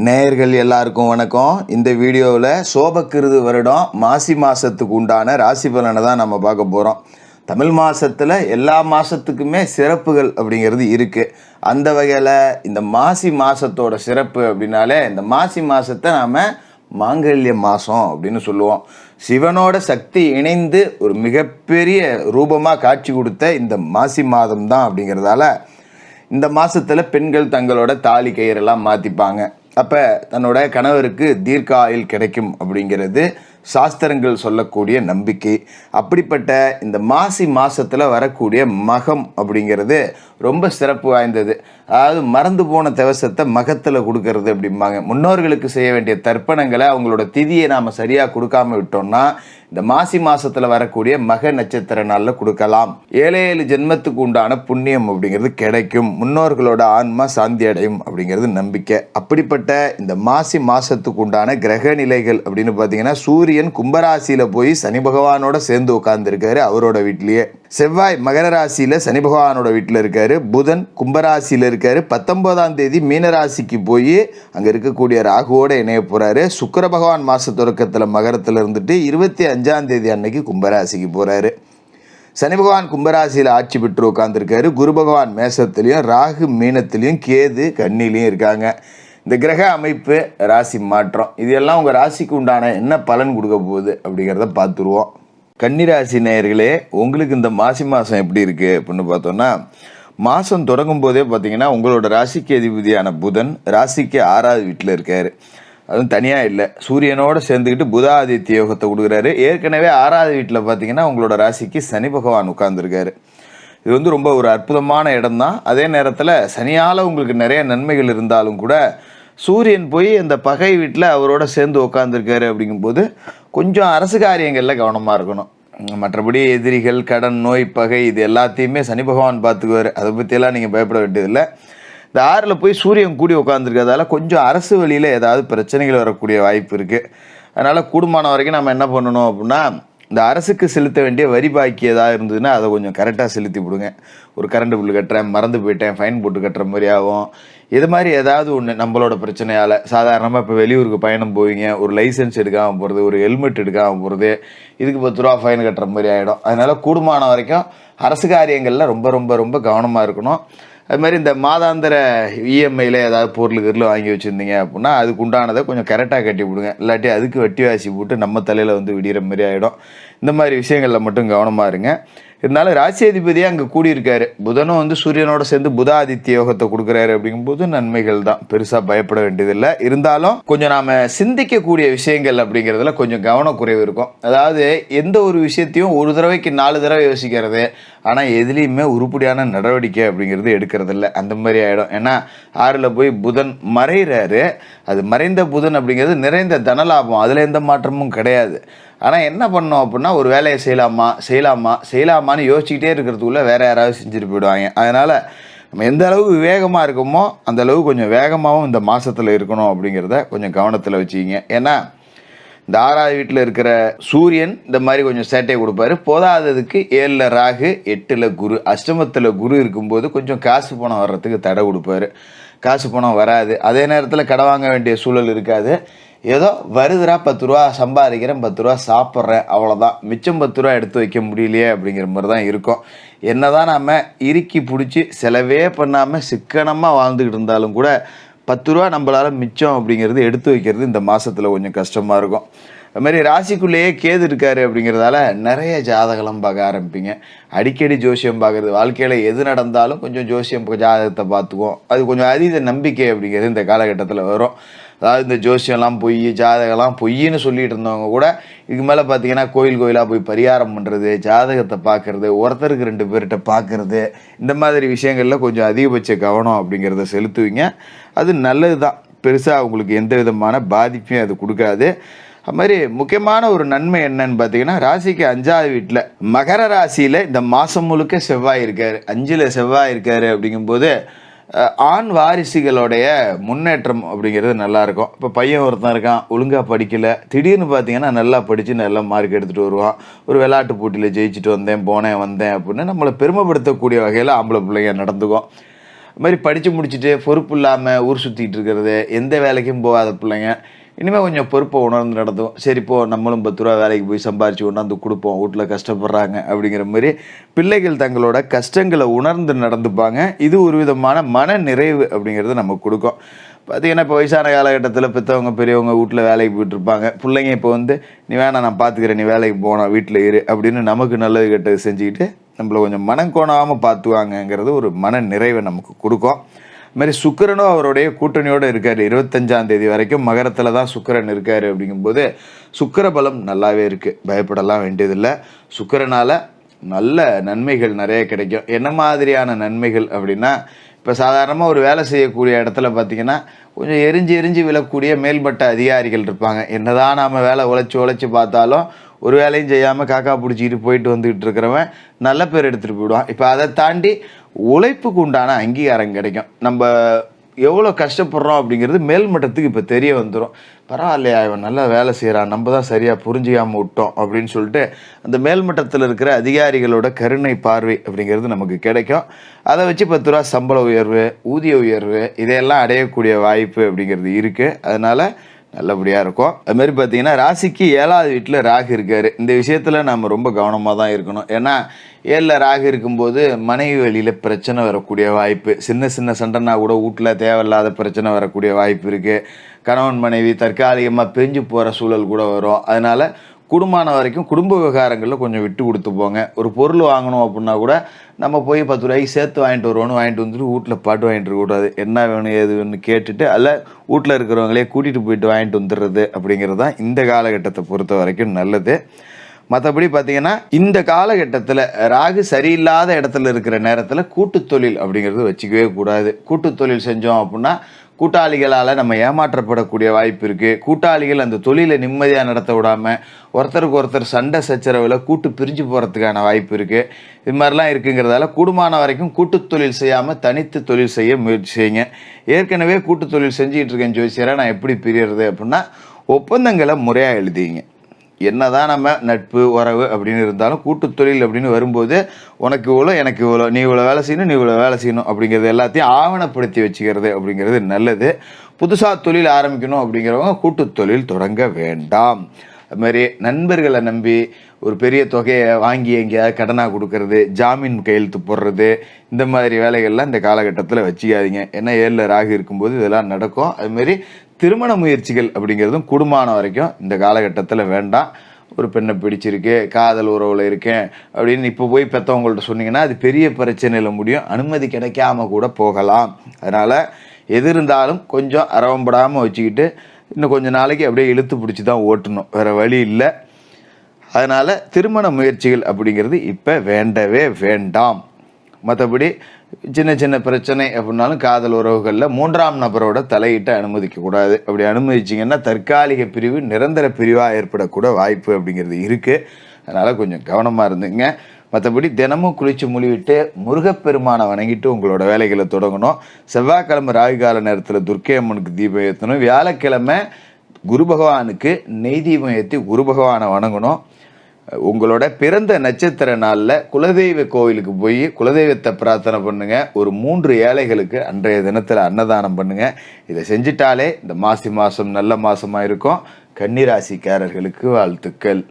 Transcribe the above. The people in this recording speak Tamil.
நேயர்கள் எல்லாருக்கும் வணக்கம். இந்த வீடியோவில் சோபக்கிருது வருடம் மாசி மாதத்துக்கு உண்டான ராசி பலனை தான் நம்ம பார்க்க போகிறோம். தமிழ் மாதத்தில் எல்லா மாதத்துக்குமே சிறப்புகள் அப்படிங்கிறது இருக்குது. அந்த வகையில் இந்த மாசி மாதத்தோட சிறப்பு அப்படின்னாலே இந்த மாசி மாதத்தை நாம் மாங்கல்ய மாதம் அப்படின்னு சொல்லுவோம். சிவனோட சக்தி இணைந்து ஒரு மிகப்பெரிய ரூபமாக காட்சி கொடுத்த இந்த மாசி மாதம் தான் அப்படிங்கிறதால இந்த மாதத்தில் பெண்கள் தங்களோட தாலி கயிறெல்லாம் மாற்றிப்பாங்க. அப்போ தன்னோட கணவருக்கு தீர்க்க ஆயுள் கிடைக்கும் அப்படிங்கிறது சாஸ்திரங்கள் சொல்லக்கூடிய நம்பிக்கை. அப்படிப்பட்ட இந்த மாசி மாதத்தில் வரக்கூடிய மகம் அப்படிங்கிறது ரொம்ப சிறப்பு வாய்ந்தது. அதாவது மறந்து போன தவசத்தை மகத்தில் கொடுக்கறது அப்படிம்பாங்க. முன்னோர்களுக்கு செய்ய வேண்டிய தர்ப்பணங்களை அவங்களோட திதியை நாம் சரியாக கொடுக்காம விட்டோம்னா இந்த மாசி மாதத்தில் வரக்கூடிய மக நட்சத்திர நாளில் கொடுக்கலாம். 7 ஜென்மத்துக்கு உண்டான புண்ணியம் அப்படிங்கிறது கிடைக்கும். முன்னோர்களோட ஆன்மா சாந்தி அடையும் அப்படிங்கிறது நம்பிக்கை. அப்படிப்பட்ட இந்த மாசி மாதத்துக்கு உண்டான கிரக நிலைகள் அப்படின்னு பார்த்தீங்கன்னா சூரியன் கும்பராசியில் போய் சனி பகவானோட சேர்ந்து உட்கார்ந்துருக்காரு அவரோட வீட்லேயே. செவ்வாய் மகர ராசியில் சனி பகவானோட வீட்டில் இருக்காரு. புதன் கும்பராசியில் இருக்காரு. 19ஆம் தேதி மீனராசிக்கு போய் அங்கே இருக்கக்கூடிய ராகுவோட இணைய போகிறாரு. சுக்கிர பகவான் மாத தொடக்கத்தில் மகரத்தில் இருந்துட்டு 25ஆம் தேதி அன்னைக்கு கும்பராசிக்கு போகிறாரு. சனி பகவான் கும்பராசியில் ஆட்சி பெற்று உட்காந்துருக்காரு. குரு பகவான் மேசத்துலேயும் ராகு மீனத்துலேயும் கேது கன்னிலையும் இருக்காங்க. இந்த கிரக அமைப்பு ராசி மாற்றம் இதெல்லாம் உங்கள் ராசிக்கு உண்டான என்ன பலன் கொடுக்க போகுது அப்படிங்கிறத பார்த்துருவோம். கன்னிராசி நேயர்களே, உங்களுக்கு இந்த மாசி மாதம் எப்படி இருக்குது அப்படின்னு பார்த்தோன்னா, மாதம் தொடங்கும் போதே பார்த்தீங்கன்னா உங்களோட ராசிக்கு அதிபதியான புதன் ராசிக்கு 6வது வீட்டில் இருக்கார். அதுவும் தனியாக இல்லை, சூரியனோடு சேர்ந்துக்கிட்டு புதாதித்ய யோகத்தை கொடுக்குறாரு. ஏற்கனவே 6வது வீட்டில் பார்த்தீங்கன்னா உங்களோட ராசிக்கு சனி பகவான் உட்கார்ந்துருக்காரு. இது வந்து ரொம்ப ஒரு அற்புதமான இடம் தான். அதே நேரத்தில் சனியால் உங்களுக்கு நிறைய நன்மைகள் இருந்தாலும் கூட சூரியன் போய் அந்த பகை வீட்டில் அவரோட சேர்ந்து உட்காந்துருக்காரு. அப்படிங்கும்போது கொஞ்சம் அரசு காரியங்களில் கவனமாக இருக்கணும். மற்றபடி எதிரிகள், கடன், நோய், பகை இது எல்லாத்தையுமே சனி பகவான் பார்த்துக்குவார். அதை பற்றியெல்லாம் நீங்கள் பயப்பட வேண்டியதில்லை. இந்த 6ல் போய் சூரியன் கூடி உட்காந்துருக்கிறதால கொஞ்சம் அரசு வழியில் ஏதாவது பிரச்சனைகள் வரக்கூடிய வாய்ப்பு இருக்குது. அதனால் கூடுமான வரைக்கும் நம்ம என்ன பண்ணணும் அப்படின்னா, இந்த அரசுக்கு செலுத்த வேண்டிய வரி பாக்கி ஏதாவது இருந்ததுன்னா அதை கொஞ்சம் கரெக்டாக செலுத்தி விடுங்க. ஒரு கரண்ட் பில்லு கட்டுறேன், மறந்து போயிட்டேன், ஃபைன் போட்டு கட்டுற மாதிரி ஆகும். இது மாதிரி ஏதாவது ஒன்று நம்மளோட பிரச்சனையால் சாதாரணமாக இப்போ வெளியூருக்கு பயணம் போவீங்க, ஒரு லைசன்ஸ் எடுக்காமல் போகிறது, ஒரு ஹெல்மெட் எடுக்காமல் போகிறது, இதுக்கு 10 ரூபா ஃபைன் கட்டுற மாதிரி ஆகிடும். அதனால் கூடுமான வரைக்கும் அரசு காரியங்களில் ரொம்ப ரொம்ப ரொம்ப கவனமாக இருக்கணும். அது மாதிரி இந்த மாதாந்திர இஎம்ஐயில் ஏதாவது பொருள் வாங்கி வச்சுருந்தீங்க அப்படின்னா அதுக்கு உண்டானதை கொஞ்சம் கரெக்டாக கட்டி விடுங்க. இல்லாட்டி அதுக்கு வட்டி வாசி போட்டு நம்ம தலையில் வந்து விடிகிற மாதிரி ஆகிடும். இந்த மாதிரி விஷயங்களில் மட்டும் கவனமாக இருங்க. இருந்தாலும் ராசி அதிபதியாக அங்கே கூடியிருக்காரு. புதனும் வந்து சூரியனோட சேர்ந்து புதாதித்ய யோகத்தை கொடுக்குறாரு. அப்படிங்கும்போது நன்மைகள் தான், பெருசாக பயப்பட வேண்டியதில்லை. இருந்தாலும் கொஞ்சம் நாம் சிந்திக்கக்கூடிய விஷயங்கள் அப்படிங்கிறதுல கொஞ்சம் கவனக்குறைவு இருக்கும். அதாவது எந்த ஒரு விஷயத்தையும் ஒரு தடவைக்கு 4 தடவை யோசிக்கிறது, ஆனால் எதுலேயுமே உருப்படியான நடவடிக்கை அப்படிங்கிறது எடுக்கிறதில்ல. அந்த மாதிரி ஆகிடும். ஏன்னா 6ல் போய் புதன் மறைகிறாரு. அது மறைந்த புதன் அப்படிங்கிறது நிறைந்த தனலாபம், அதில் எந்த மாற்றமும் கிடையாது. ஆனால் என்ன பண்ணோம் அப்படின்னா, ஒரு வேலையை செய்யலாமான்னு யோசிச்சுக்கிட்டே இருக்கிறதுக்குள்ளே வேறு யாராவது செஞ்சுட்டு போயிடுவாங்க. அதனால் நம்ம எந்த அளவுக்கு விவேகமாக இருக்கோமோ அந்த அளவுக்கு கொஞ்சம் வேகமாகவும் இந்த மாதத்தில் இருக்கணும் அப்படிங்கிறத கொஞ்சம் கவனத்தில் வச்சுக்கிங்க. ஏன்னா இந்த 6வது வீட்டில் இருக்கிற சூரியன் இந்த மாதிரி கொஞ்சம் சேட்டையை கொடுப்பாரு. போதாததுக்கு 7ல் ராகு, 8ல் குரு, அஷ்டமத்தில் குரு இருக்கும்போது கொஞ்சம் காசு பணம் வர்றதுக்கு தடை கொடுப்பாரு. காசு பணம் வராது. அதே நேரத்தில் கடை வாங்க வேண்டிய சூழல் இருக்காது. ஏதோ வருதுரா 10 ரூபா சம்பாதிக்கிறேன், 10 ரூபா சாப்பிட்றேன், அவ்வளோதான். மிச்சம் 10 ரூபா எடுத்து வைக்க முடியலையே அப்படிங்கிற மாதிரி தான் இருக்கும். என்ன தான் நம்ம இறுக்கி பிடிச்சி செலவே பண்ணாமல் சிக்கனமாக வாழ்ந்துக்கிட்டு இருந்தாலும் கூட 10 ரூபா நம்மளால் மிச்சம் அப்படிங்கிறது எடுத்து வைக்கிறது இந்த மாதத்தில் கொஞ்சம் கஷ்டமாக இருக்கும். அதுமாதிரி ராசிக்குள்ளேயே கேது இருக்காரு அப்படிங்கிறதால நிறைய ஜாதகம் பார்க்க ஆரம்பிப்பீங்க. அடிக்கடி ஜோசியம் பார்க்குறது, வாழ்க்கையில் எது நடந்தாலும் கொஞ்சம் ஜோசியம் ஜாதகத்தை பார்த்துக்குவோம். அது கொஞ்சம் அதீத நம்பிக்கை அப்படிங்கிறது இந்த காலகட்டத்தில் வரும். அதாவது இந்த ஜோசியம்லாம் பொய், ஜாதகம்லாம் பொய்ன்னு சொல்லிட்டு இருந்தவங்க கூட இதுக்கு மேலே பார்த்தீங்கன்னா கோயிலாக போய் பரிகாரம் பண்ணுறது, ஜாதகத்தை பார்க்குறது, ஒருத்தருக்கு 2 பேர்கிட்ட பார்க்குறது, இந்த மாதிரி விஷயங்களில் கொஞ்சம் அதிகபட்ச கவனம் அப்படிங்கிறத செலுத்துவீங்க. அது நல்லது தான். பெருசாக உங்களுக்கு எந்த விதமான பாதிப்பையும் அது கொடுக்காது. அது மாதிரி முக்கியமான ஒரு நன்மை என்னன்னு பார்த்தீங்கன்னா, ராசிக்கு 5வது வீட்டில் மகர ராசியில் இந்த மாதம் முழுக்க செவ்வாய் இருக்கார். 5ல் செவ்வாய் இருக்கார். அப்படிங்கும்போது ஆண் வாரிசுகளுடைய முன்னேற்றம் அப்படிங்கிறது நல்லாயிருக்கும். இப்போ பையன் ஒருத்தன் இருக்கான், ஒழுங்காக படிக்கலை, திடீர்னு பார்த்தீங்கன்னா நல்லா படித்து நல்ல மார்க் எடுத்துகிட்டு வருவான். ஒரு விளையாட்டு போட்டியில் ஜெயிச்சுட்டு வந்தேன், போனேன், வந்தேன் அப்படின்னு நம்மளை பெருமைப்படுத்தக்கூடிய வகையில் ஆம்பளை பிள்ளைங்க நடந்துக்கும். இது மாதிரி படித்து முடிச்சுட்டு பொறுப்பு இல்லாமல் ஊர் சுற்றிட்டு இருக்கிறது, எந்த வேலைக்கும் போகாத பிள்ளைங்க இனிமேல் கொஞ்சம் பொறுப்பை உணர்ந்து நடத்தும். சரி இப்போ நம்மளும் 10 ரூபா வேலைக்கு போய் சம்பாரித்து கொண்டாந்து கொடுப்போம், வீட்டில் கஷ்டப்படுறாங்க அப்படிங்கிற மாதிரி பிள்ளைகள் தங்களோட கஷ்டங்களை உணர்ந்து நடந்துப்பாங்க. இது ஒரு விதமான மன நிறைவு அப்படிங்கிறது நமக்கு கொடுக்கும். பார்த்தீங்கன்னா இப்போ வயசான காலகட்டத்தில் பெற்றவங்க பெரியவங்க வீட்டில் வேலைக்கு போயிட்டுருப்பாங்க. பிள்ளைங்க இப்போ நீ வேணாம் நான் பார்த்துக்கிறேன், நீ வேலைக்கு போனால் வீட்டில் இரு அப்படின்னு நமக்கு நல்லது கெட்டது செஞ்சுக்கிட்டு நம்மளை கொஞ்சம் மனம் கோணாமல் பார்த்துவாங்கங்கிறது ஒரு மன நிறைவை நமக்கு கொடுக்கும். இதுமாதிரி சுக்கிரனும் அவருடைய கூட்டணியோடு இருக்கார். 25ஆம் தேதி வரைக்கும் மகரத்தில் தான் சுக்கிரன் இருக்கார். அப்படிங்கும்போது சுக்கிர பலம் நல்லாவே இருக்குது, பயப்படலாம் வேண்டியதில்லை. சுக்கிரனால் நல்ல நன்மைகள் நிறைய கிடைக்கும். என்ன மாதிரியான நன்மைகள் அப்படின்னா, இப்போ சாதாரணமாக ஒரு வேலை செய்யக்கூடிய இடத்துல பார்த்திங்கன்னா கொஞ்சம் எரிஞ்சு விழக்கூடிய மேல்மட்ட அதிகாரிகள் இருப்பாங்க. என்னதான் நாம் வேலை உழைச்சி பார்த்தாலும் ஒரு வேலையும் செய்யாமல் காக்கா பிடிச்சிக்கிட்டு போயிட்டு வந்துக்கிட்டு இருக்கிறவன் நல்ல பேர் எடுத்துகிட்டு போயிடுவான். இப்போ அதை தாண்டி உழைப்புக்கு உண்டான அங்கீகாரம் கிடைக்கும். நம்ம எவ்வளோ கஷ்டப்படுறோம் அப்படிங்கிறது மேல்மட்டத்துக்கு இப்போ தெரிய வந்துடும். பரவாயில்லையா, இவன் நல்லா வேலை செய்கிறான், நம்ம தான் சரியாக புரிஞ்சிக்காமல் விட்டோம் அப்படின்னு சொல்லிட்டு அந்த மேல்மட்டத்தில் இருக்கிற அதிகாரிகளோட கருணை பார்வை அப்படிங்கிறது நமக்கு கிடைக்கும். அதை வச்சு 10 ரூபா சம்பள உயர்வு, ஊதிய உயர்வு இதையெல்லாம் அடையக்கூடிய வாய்ப்பு அப்படிங்கிறது இருக்குது. அதனால் நல்லபடியாக இருக்கும். அதுமாரி பார்த்திங்கன்னா ராசிக்கு 7வது வீட்டில் ராகு இருக்கார். இந்த விஷயத்தில் நம்ம ரொம்ப கவனமாக தான் இருக்கணும். ஏன்னா 7ல் ராகு இருக்கும்போது மனைவி வழியில் பிரச்சனை வரக்கூடிய வாய்ப்பு, சின்ன சண்டைனா கூட வீட்டில் தேவையில்லாத பிரச்சனை வரக்கூடிய வாய்ப்பு இருக்குது. கணவன் மனைவி தற்காலிகமாக பிரிஞ்சு போகிற சூழல் கூட வரும். அதனால் குடும்பமான வரைக்கும் குடும்ப விவகாரங்களில் கொஞ்சம் விட்டு கொடுத்து போங்க. ஒரு பொருள் வாங்கணும் அப்படின்னா கூட நம்ம போய் 10 ரூபாய்க்கு சேர்த்து வாங்கிட்டு வருவோன்னு வாங்கிட்டு வந்துட்டு வீட்டில் பாட்டு வாங்கிட்டு இருக்கக்கூடாது. என்ன வேணும் ஏது வேணும்னு கேட்டுட்டு அல்ல வீட்டில் இருக்கிறவங்களே கூட்டிகிட்டு போயிட்டு வாங்கிட்டு வந்துடுறது அப்படிங்கிறது தான் இந்த காலகட்டத்தை பொறுத்த வரைக்கும் நல்லது. மற்றபடி பார்த்திங்கன்னா இந்த காலகட்டத்தில் ராகு சரியில்லாத இடத்துல இருக்கிற நேரத்தில் கூட்டு தொழில் அப்படிங்கிறது வச்சுக்கவே கூடாது. கூட்டு தொழில் செஞ்சோம் அப்படின்னா கூட்டாளிகளால் நம்ம ஏமாற்றப்படக்கூடிய வாய்ப்பு இருக்குது. கூட்டாளிகள் அந்த தொழிலை நிம்மதியாக நடத்த விடாமல் ஒருத்தருக்கு ஒருத்தர் சண்டை சச்சரவில் கூட்டு பிரிஞ்சு போகிறதுக்கான வாய்ப்பு இருக்குது. இது மாதிரிலாம் இருக்குங்கிறதால கூடுமான வரைக்கும் கூட்டு தொழில் செய்யாமல் தனித்து தொழில் செய்ய முயற்சி செய்யுங்க. ஏற்கனவே கூட்டு தொழில் செஞ்சுக்கிட்டு இருக்கேன் ஜோசியரை, நான் எப்படி பிரியறது அப்படின்னா ஒப்பந்தங்களை முறையாக எழுதிங்க. என்னதான் நம்ம நட்பு உறவு அப்படின்னு இருந்தாலும் கூட்டு தொழில் அப்படின்னு வரும்போது உனக்கு இவ்வளோ எனக்கு இவ்வளோ, நீ இவ்வளோ வேலை செய்யணும், நீ இவ்வளோ வேலை செய்யணும் அப்படிங்கிறது எல்லாத்தையும் ஆவணப்படுத்தி வச்சுக்கிறது அப்படிங்கிறது நல்லது. புதுசாக தொழில் ஆரம்பிக்கணும் அப்படிங்கிறவங்க கூட்டு தொழில் தொடங்க வேண்டாம். அதுமாதிரி நண்பர்களை நம்பி ஒரு பெரிய தொகையை வாங்கி எங்கேயாவது கடனாக கொடுக்கறது, ஜாமீன் கையெழுத்து போடுறது, இந்த மாதிரி வேலைகள்லாம் இந்த காலகட்டத்தில் வச்சுக்காதீங்க. ஏன்னா 7ல் ராகு இருக்கும்போது இதெல்லாம் நடக்கும். அதுமாரி திருமண முயற்சிகள் அப்படிங்கிறதும் கூடுமான வரைக்கும் இந்த காலகட்டத்தில் வேண்டாம். ஒரு பெண்ணை பிடிச்சிருக்கு, காதல் உறவில் இருக்கேன் அப்படின்னு இப்போ போய் பெற்றவங்கள்ட்ட சொன்னீங்கன்னா அது பெரிய பிரச்சனையில் முடியும், அனுமதி கிடைக்காம கூட போகலாம். அதனால் எது இருந்தாலும் கொஞ்சம் அரவம்படாமல் வச்சுக்கிட்டு இன்னும் கொஞ்சம் நாளைக்கு அப்படியே இழுத்து பிடிச்சி தான் ஓட்டணும், வேறு வழி இல்லை. அதனால் திருமண முயற்சிகள் அப்படிங்கிறது இப்போ வேண்டவே வேண்டாம். மற்றபடி சின்ன பிரச்சனை அப்படின்னாலும் காதல் உறவுகளில் 3ஆம் நபரோட தலையிட்ட அனுமதிக்கக்கூடாது. அப்படி அனுமதிச்சிங்கன்னா தற்காலிக பிரிவு நிரந்தர பிரிவாக ஏற்படக்கூட வாய்ப்பு அப்படிங்கிறது இருக்குது. அதனால் கொஞ்சம் கவனமாக இருந்துங்க. மற்றபடி தினமும் குளித்து முழிவிட்டு முருகப்பெருமானை வணங்கிட்டு உங்களோட வேலைகளை தொடங்கணும். செவ்வாய்க்கிழமை ராகு கால நேரத்தில் துர்க்கை அம்மனுக்கு தீபம் ஏற்றணும். வியாழக்கிழமை குரு பகவானுக்கு நெய் தீபம் ஏற்றி குரு பகவானை வணங்கணும். உங்களோட பிறந்த நட்சத்திர நாளில் குலதெய்வ கோவிலுக்கு போய் குலதெய்வத்தை பிரார்த்தனை பண்ணுங்கள். ஒரு 3 ஏழைகளுக்கு அன்றைய தினத்தில் அன்னதானம் பண்ணுங்கள். இதை செஞ்சிட்டாலே இந்த மாசி மாதம் நல்ல மாதமாக இருக்கும். கன்னிராசிக்காரர்களுக்கு வாழ்த்துக்கள்.